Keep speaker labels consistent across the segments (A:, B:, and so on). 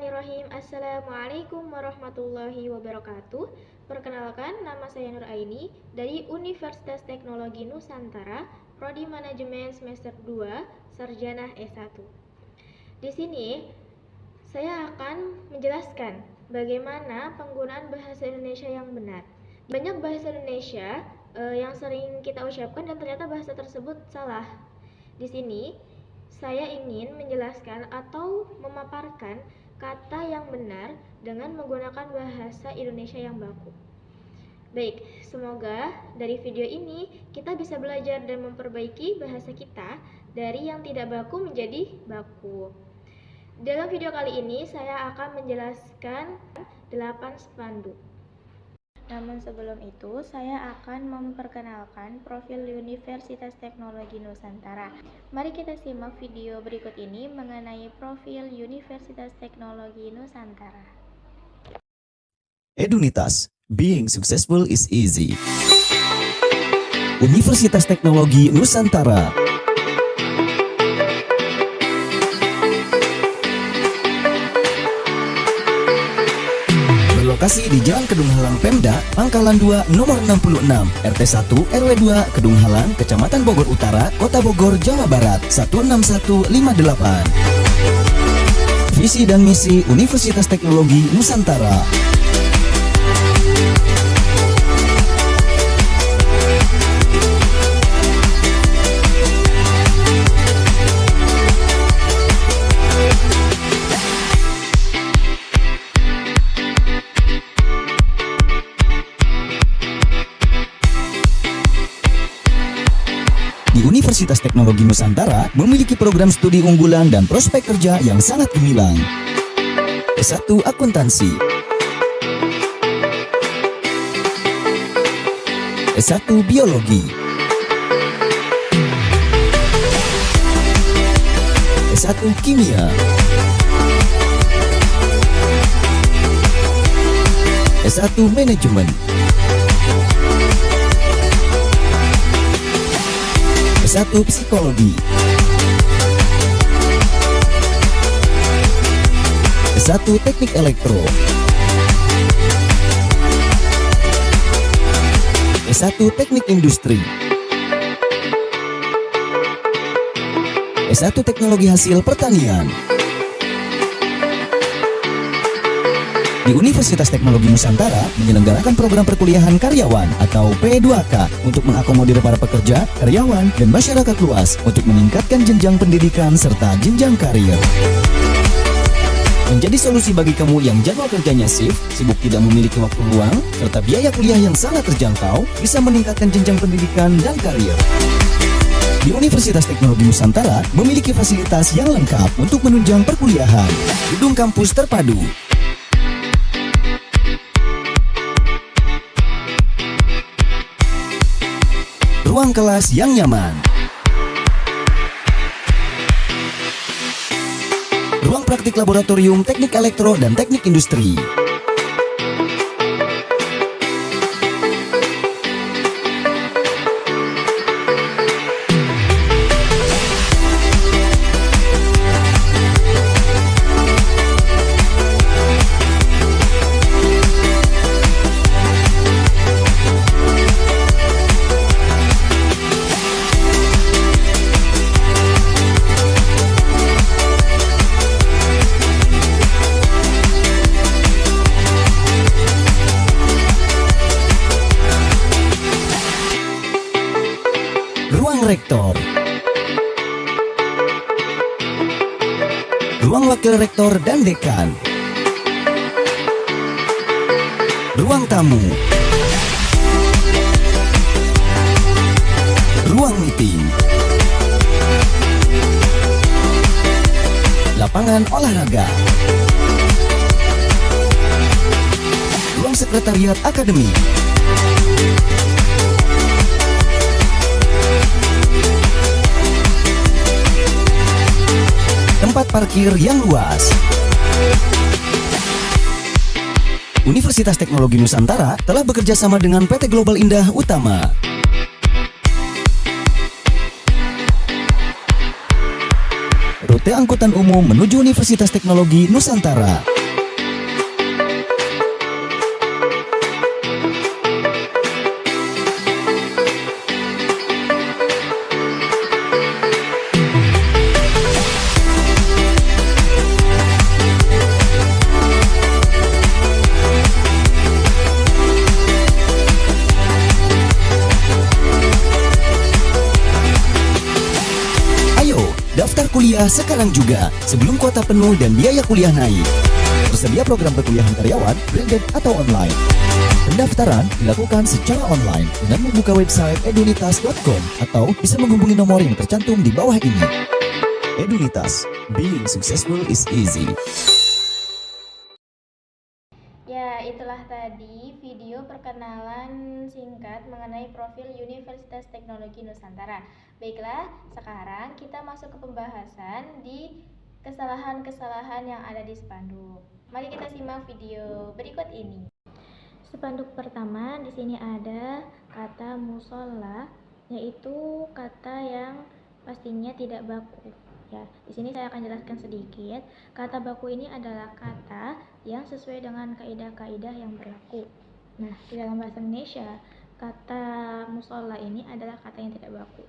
A: Bismillahirrahmanirrahim. Assalamualaikum warahmatullahi wabarakatuh. Perkenalkan, nama saya Nur Aini dari Universitas Teknologi Nusantara, Prodi Manajemen semester 2, Sarjana S1. Di sini saya akan menjelaskan bagaimana penggunaan bahasa Indonesia yang benar. Banyak bahasa Indonesia yang sering kita ucapkan dan ternyata bahasa tersebut salah. Di sini saya ingin menjelaskan atau memaparkan kata yang benar dengan menggunakan bahasa Indonesia yang baku. Baik, semoga dari video ini kita bisa belajar dan memperbaiki bahasa kita dari yang tidak baku menjadi baku. Dalam video kali ini saya akan menjelaskan 8 spanduk. Namun sebelum itu, saya akan memperkenalkan profil Universitas Teknologi Nusantara. Mari kita simak video berikut ini mengenai profil Universitas Teknologi Nusantara.
B: Edunitas, being successful is easy. Universitas Teknologi Nusantara. Berlokasi di Jalan Kedung Halang Pemda, Pangkalan 2, nomor 66, RT 1, RW 2, Kedung Halang, Kecamatan Bogor Utara, Kota Bogor, Jawa Barat, 16158. Visi dan misi Universitas Teknologi Nusantara. Di Universitas Teknologi Nusantara memiliki program studi unggulan dan prospek kerja yang sangat gemilang. S1 Akuntansi, S1 Biologi, S1 Kimia, S1 Manajemen, S1 Psikologi, S1 Teknik Elektro, S1 Teknik Industri, S1 Teknologi Hasil Pertanian. Di Universitas Teknologi Nusantara menyelenggarakan program perkuliahan karyawan atau P2K untuk mengakomodir para pekerja, karyawan, dan masyarakat luas untuk meningkatkan jenjang pendidikan serta jenjang karir. Menjadi solusi bagi kamu yang jadwal kerjanya shift, sibuk tidak memiliki waktu luang, serta biaya kuliah yang sangat terjangkau, bisa meningkatkan jenjang pendidikan dan karir. Di Universitas Teknologi Nusantara memiliki fasilitas yang lengkap untuk menunjang perkuliahan. Gedung kampus terpadu, ruang kelas yang nyaman, ruang praktik laboratorium teknik elektro dan teknik industri, ruang rektor, ruang wakil rektor dan dekan, ruang tamu, ruang meeting, lapangan olahraga, ruang sekretariat akademik, tempat parkir yang luas. Universitas Teknologi Nusantara telah bekerja sama dengan PT Global Indah Utama. Rute angkutan umum menuju Universitas Teknologi Nusantara. kuliah sekarang juga, sebelum kuota penuh dan biaya kuliah naik. Tersedia program perkuliahan karyawan, branded atau online. Pendaftaran dilakukan secara online dengan membuka website edunitas.com atau bisa menghubungi nomor yang tercantum di bawah ini. Edunitas, being successful is easy.
A: Ya, itulah tadi video perkenalan singkat mengenai profil Universitas Teknologi Nusantara. Baiklah, sekarang kita masuk ke pembahasan di kesalahan-kesalahan yang ada di spanduk. Mari kita simak video berikut ini. Spanduk pertama di sini ada kata musola, yaitu kata yang pastinya tidak baku. Ya, di sini saya akan jelaskan sedikit. Kata baku ini adalah kata yang sesuai dengan kaidah-kaidah yang berlaku. Nah, di dalam bahasa Indonesia, kata musola ini adalah kata yang tidak baku.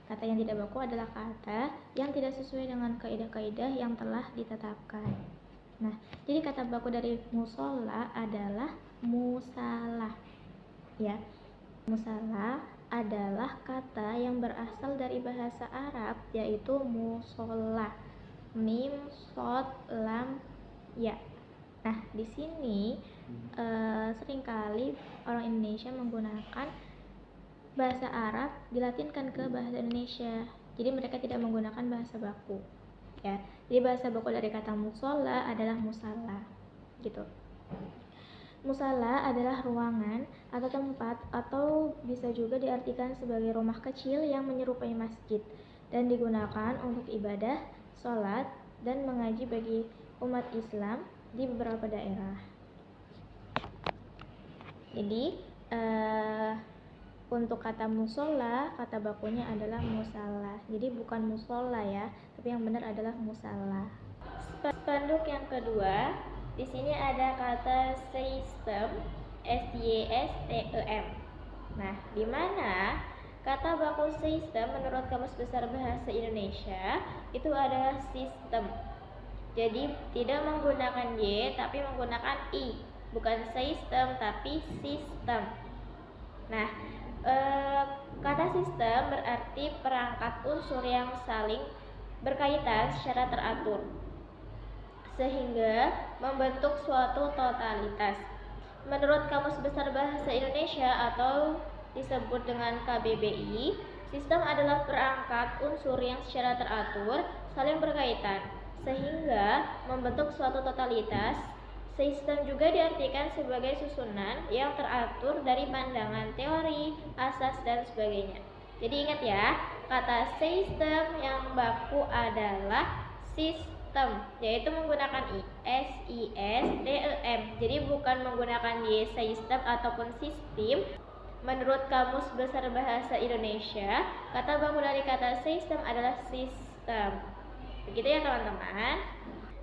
A: Kata yang tidak baku adalah kata yang tidak sesuai dengan kaidah-kaidah yang telah ditetapkan. Nah, jadi kata baku dari musola adalah musalah. Ya, musalah adalah kata yang berasal dari bahasa Arab, yaitu musola, mim, sod, lam, ya. Nah, di sini seringkali orang Indonesia menggunakan bahasa Arab dilatinkan ke bahasa Indonesia. Jadi mereka tidak menggunakan bahasa baku. Ya, jadi bahasa baku dari kata musola adalah musala, gitu. Musala adalah ruangan atau tempat atau bisa juga diartikan sebagai rumah kecil yang menyerupai masjid dan digunakan untuk ibadah, sholat, dan mengaji bagi umat Islam di beberapa daerah. Jadi untuk kata musola, kata bakunya adalah musala. Jadi bukan musola ya, tapi yang benar adalah musala. Spanduk yang kedua, di sini ada kata system, S-Y-S-T-E-M. Nah, di mana kata baku system menurut Kamus Besar Bahasa Indonesia itu adalah sistem. Jadi tidak menggunakan Y tapi menggunakan I, bukan sistem tapi sistem. Nah, kata sistem berarti perangkat unsur yang saling berkaitan secara teratur sehingga membentuk suatu totalitas. Menurut Kamus Besar Bahasa Indonesia atau disebut dengan KBBI, sistem adalah perangkat unsur yang secara teratur saling berkaitan sehingga membentuk suatu totalitas. Sistem juga diartikan sebagai susunan yang teratur dari pandangan teori, asas, dan sebagainya. Jadi ingat ya, kata sistem yang baku adalah sistem, yaitu menggunakan I, S-I-S-T-E-M. Jadi bukan menggunakan Y, sistem ataupun sistem. Menurut Kamus Besar Bahasa Indonesia, kata baku dari kata sistem adalah sistem. Begitu ya teman-teman.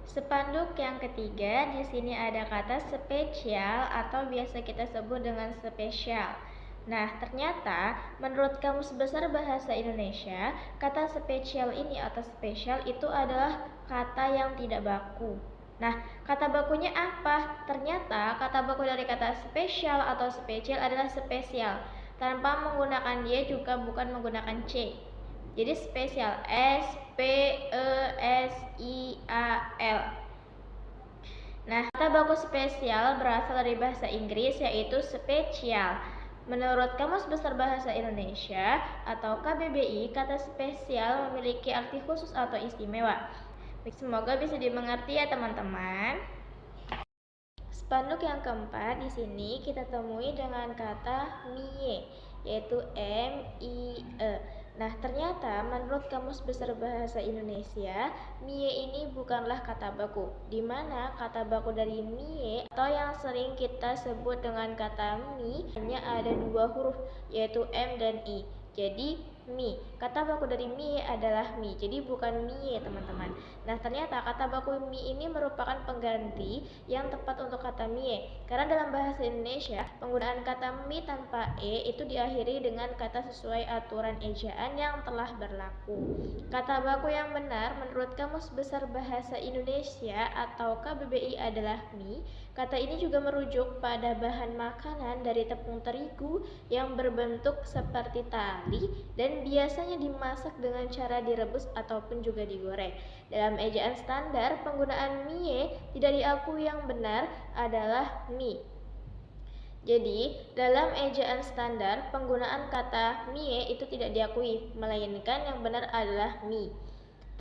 A: Spanduk yang ketiga, di sini ada kata spesial atau biasa kita sebut dengan spesial. Nah, ternyata menurut Kamus Besar Bahasa Indonesia, kata spesial ini atau spesial itu adalah kata yang tidak baku. Nah, kata bakunya apa? Ternyata kata baku dari kata spesial atau spesial adalah spesial, tanpa menggunakan Y juga bukan menggunakan C. Jadi spesial, S-P-E-S-I-A-L. Nah, kata baku spesial berasal dari bahasa Inggris yaitu spesial. Menurut Kamus Besar Bahasa Indonesia atau KBBI, kata spesial memiliki arti khusus atau istimewa. Semoga bisa dimengerti ya teman-teman. Spanduk yang keempat di sini kita temui dengan kata mie, yaitu M-I-E. Nah, ternyata menurut Kamus Besar Bahasa Indonesia, mie ini bukanlah kata baku, di mana kata baku dari mie atau yang sering kita sebut dengan kata mi hanya ada dua huruf, yaitu M dan I. Jadi mi, kata baku dari mie adalah mi, jadi bukan mie teman-teman. Nah, ternyata kata baku mi ini merupakan pengganti yang tepat untuk kata mie, karena dalam bahasa Indonesia penggunaan kata mi tanpa e itu diakhiri dengan kata sesuai aturan ejaan yang telah berlaku. Kata baku yang benar menurut Kamus Besar Bahasa Indonesia atau KBBI adalah mi. Kata ini juga merujuk pada bahan makanan dari tepung terigu yang berbentuk seperti tali dan dan biasanya dimasak dengan cara direbus ataupun juga digoreng. Dalam ejaan standar, penggunaan mie tidak diakui, yang benar adalah mie. Jadi, dalam ejaan standar, penggunaan kata mie itu tidak diakui, melainkan yang benar adalah mie.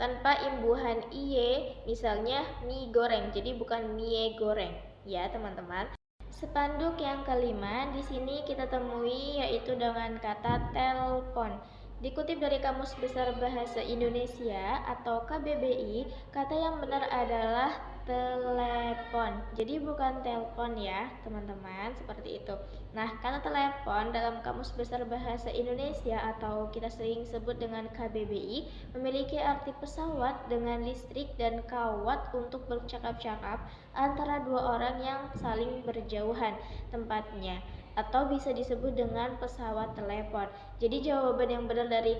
A: Tanpa imbuhan iye, misalnya mie goreng, jadi bukan mie goreng, ya teman-teman. Spanduk yang kelima di sini kita temui yaitu dengan kata telepon. Dikutip dari Kamus Besar Bahasa Indonesia atau KBBI, kata yang benar adalah telepon. Jadi bukan telepon ya, teman-teman, seperti itu. Nah, kata telepon dalam Kamus Besar Bahasa Indonesia atau kita sering sebut dengan KBBI memiliki arti pesawat dengan listrik dan kawat untuk bercakap-cakap antara dua orang yang saling berjauhan tempatnya, atau bisa disebut dengan pesawat telepon. Jadi jawaban yang benar dari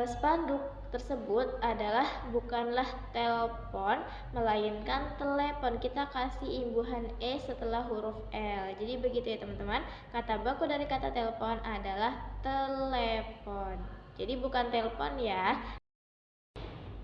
A: spanduk tersebut adalah bukanlah telepon, melainkan telepon. Kita kasih imbuhan e setelah huruf l. Jadi begitu ya teman-teman. Kata baku dari kata telepon adalah telepon. Jadi bukan telepon ya.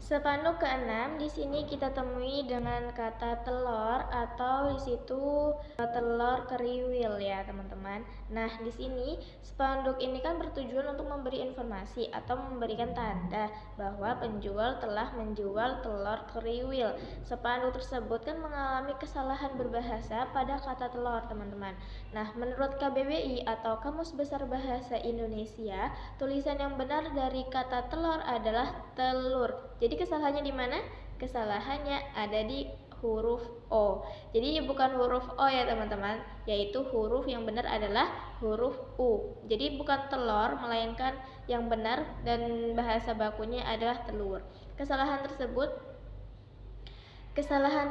A: Spanduk ke-6 di sini kita temui dengan kata telur atau di situ telur keriwil ya teman-teman. Nah, di sini spanduk ini kan bertujuan untuk memberi informasi atau memberikan tanda bahwa penjual telah menjual telur keriwil. Spanduk tersebut kan mengalami kesalahan berbahasa pada kata telur, teman-teman. Nah, menurut KBBI atau Kamus Besar Bahasa Indonesia, tulisan yang benar dari kata telur adalah telur. Jadi kesalahannya di mana? Kesalahannya ada di huruf O. Jadi bukan huruf O ya teman-teman, yaitu huruf yang benar adalah huruf U. Jadi bukan telur, melainkan yang benar dan bahasa bakunya adalah telur. Kesalahan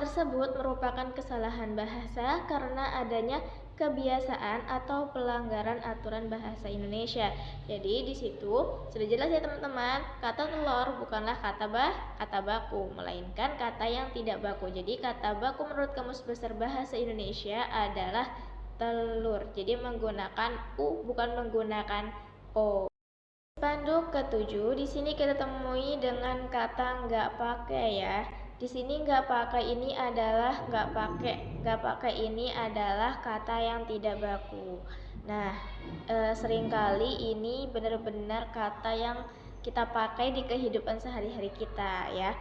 A: tersebut merupakan kesalahan bahasa karena adanya kebiasaan atau pelanggaran aturan bahasa Indonesia. Jadi di situ sudah jelas ya teman-teman, kata telur bukanlah kata baku, melainkan kata yang tidak baku. Jadi kata baku menurut Kamus Besar Bahasa Indonesia adalah telur. Jadi menggunakan u bukan menggunakan o. Spanduk ke-7 di sini kita temui dengan kata nggak pakai ya. Di sini nggak pakai ini adalah nggak pakai ini adalah kata yang tidak baku. Nah, seringkali ini benar-benar kata yang kita pakai di kehidupan sehari-hari kita ya.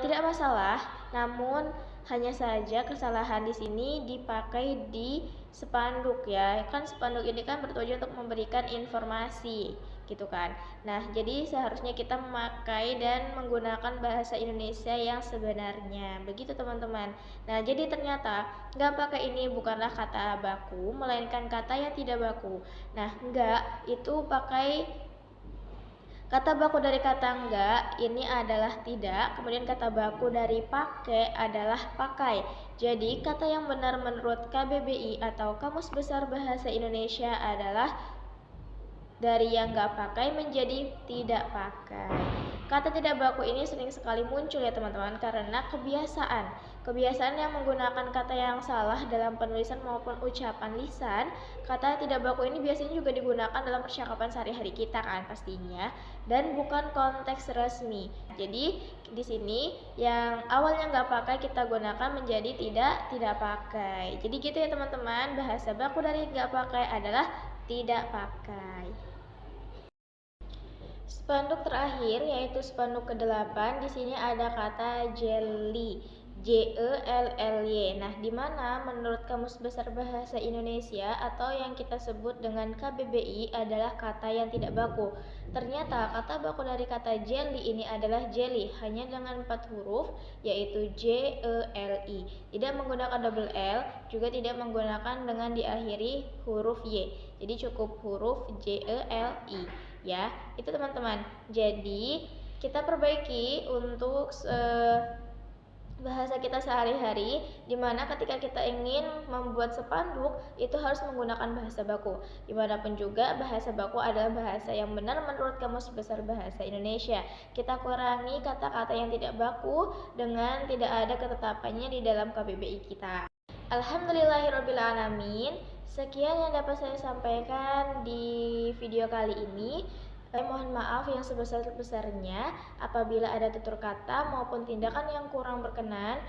A: Tidak masalah, namun hanya saja kesalahan di sini dipakai di spanduk ya. Kan spanduk ini kan bertujuan untuk memberikan informasi gitu kan. Nah, jadi seharusnya kita memakai dan menggunakan bahasa Indonesia yang sebenarnya. Begitu teman-teman. Nah, jadi ternyata nggak pakai ini bukanlah kata baku, melainkan kata yang tidak baku. Nah, nggak itu pakai kata baku dari kata enggak ini adalah tidak, kemudian kata baku dari pakai adalah pakai. Jadi kata yang benar menurut KBBI atau Kamus Besar Bahasa Indonesia adalah dari yang enggak pakai menjadi tidak pakai. Kata tidak baku ini sering sekali muncul ya teman-teman karena kebiasaan yang menggunakan kata yang salah dalam penulisan maupun ucapan lisan. Kata tidak baku ini biasanya juga digunakan dalam percakapan sehari-hari kita kan pastinya, dan bukan konteks resmi. Jadi di sini yang awalnya nggak pakai kita gunakan menjadi tidak pakai. Jadi gitu ya teman-teman, bahasa baku dari nggak pakai adalah tidak pakai. Spanduk terakhir yaitu spanduk ke-8. Di sini ada kata jelly. JELLY. Nah, di mana menurut Kamus Besar Bahasa Indonesia atau yang kita sebut dengan KBBI adalah kata yang tidak baku. Ternyata kata baku dari kata jelly ini adalah jelly, hanya dengan 4 huruf yaitu JELY. Tidak menggunakan double L, juga tidak menggunakan dengan diakhiri huruf Y. Jadi cukup huruf JELY ya. Itu teman-teman. Jadi kita perbaiki untuk bahasa kita sehari-hari, dimana ketika kita ingin membuat spanduk itu harus menggunakan bahasa baku. Dimanapun juga bahasa baku adalah bahasa yang benar menurut Kamus Besar Bahasa Indonesia. Kita kurangi kata-kata yang tidak baku dengan tidak ada ketetapannya di dalam KBBI kita. Alhamdulillahirrabbilalamin. Sekian yang dapat saya sampaikan di video kali ini. Mohon maaf yang sebesar-besarnya apabila ada tutur kata maupun tindakan yang kurang berkenan.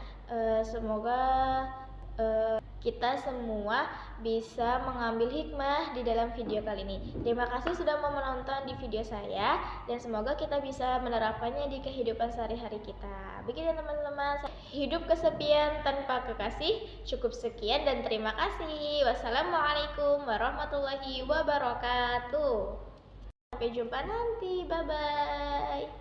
A: Semoga kita semua bisa mengambil hikmah di dalam video kali ini. Terima kasih sudah mau menonton di video saya, dan semoga kita bisa menerapkannya di kehidupan sehari-hari kita. Begitu teman-teman, hidup kesepian tanpa kekasih. Cukup sekian dan terima kasih. Wassalamualaikum warahmatullahi wabarakatuh. Sampai jumpa nanti, bye-bye.